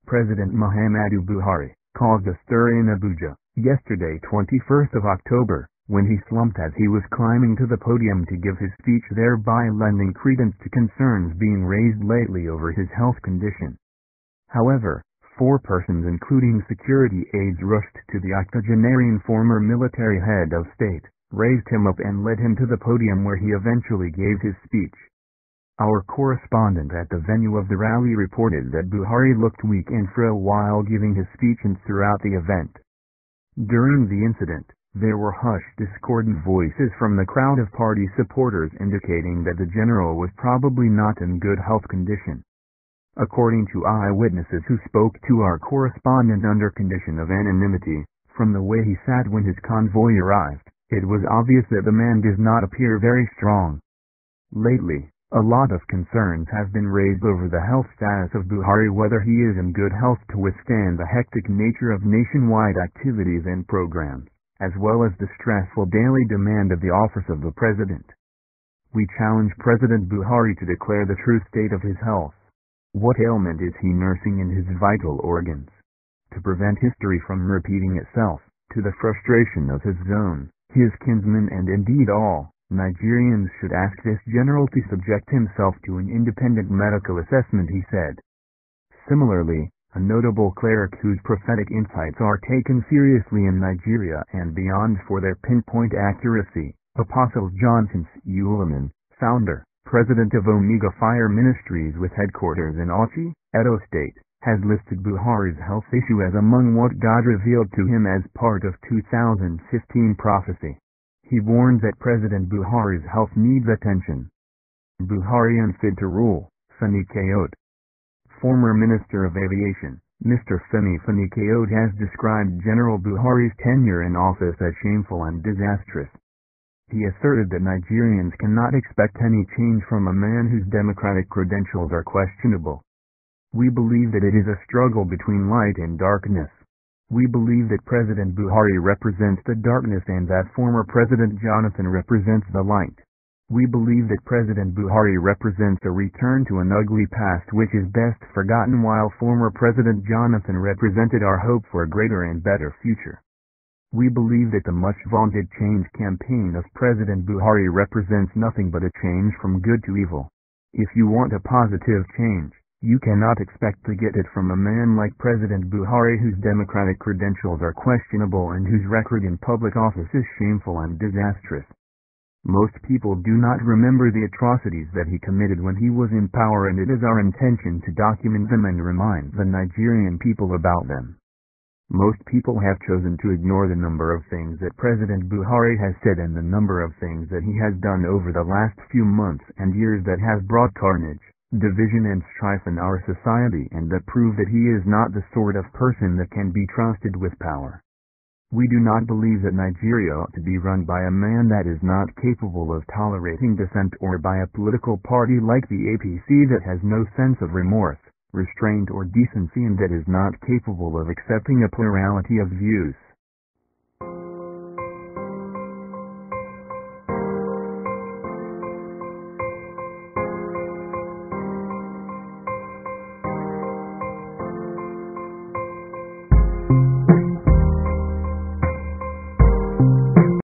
President Muhammadu Buhari, caused a stir in Abuja, yesterday 21st of October, when he slumped as he was climbing to the podium to give his speech, thereby lending credence to concerns being raised lately over his health condition. However, 4 persons including security aides rushed to the octogenarian former military head of state, raised him up and led him to the podium where he eventually gave his speech. Our correspondent at the venue of the rally reported that Buhari looked weak and frail while giving his speech and throughout the event. During the incident, there were hushed discordant voices from the crowd of party supporters indicating that the general was probably not in good health condition. According to eyewitnesses who spoke to our correspondent under condition of anonymity, from the way he sat when his convoy arrived, it was obvious that the man does not appear very strong. Lately, a lot of concerns have been raised over the health status of Buhari, whether he is in good health to withstand the hectic nature of nationwide activities and programs, as well as the stressful daily demand of the office of the president. We challenge President Buhari to declare the true state of his health. What ailment is he nursing in his vital organs? To prevent history from repeating itself, to the frustration of his own, his kinsmen and indeed all Nigerians should ask this general to subject himself to an independent medical assessment, he said. Similarly, a notable cleric whose prophetic insights are taken seriously in Nigeria and beyond for their pinpoint accuracy, Apostle Johnson Suleiman, founder, president of Omega Fire Ministries with headquarters in Auchi, Edo State, has listed Buhari's health issue as among what God revealed to him as part of 2015 prophecy. He warns that President Buhari's health needs attention. Buhari unfit to rule, Fani Kayode. Former Minister of Aviation, Mr. Femi Kayode has described General Buhari's tenure in office as shameful and disastrous. He asserted that Nigerians cannot expect any change from a man whose democratic credentials are questionable. We believe that it is a struggle between light and darkness. We believe that President Buhari represents the darkness and that former President Jonathan represents the light. We believe that President Buhari represents a return to an ugly past which is best forgotten, while former President Jonathan represented our hope for a greater and better future. We believe that the much-vaunted change campaign of President Buhari represents nothing but a change from good to evil. If you want a positive change, you cannot expect to get it from a man like President Buhari, whose democratic credentials are questionable and whose record in public office is shameful and disastrous. Most people do not remember the atrocities that he committed when he was in power, and it is our intention to document them and remind the Nigerian people about them. Most people have chosen to ignore the number of things that President Buhari has said and the number of things that he has done over the last few months and years that have brought carnage, division and strife in our society, and that prove that he is not the sort of person that can be trusted with power. We do not believe that Nigeria ought to be run by a man that is not capable of tolerating dissent, or by a political party like the APC that has no sense of remorse, restraint or decency, and that is not capable of accepting a plurality of views.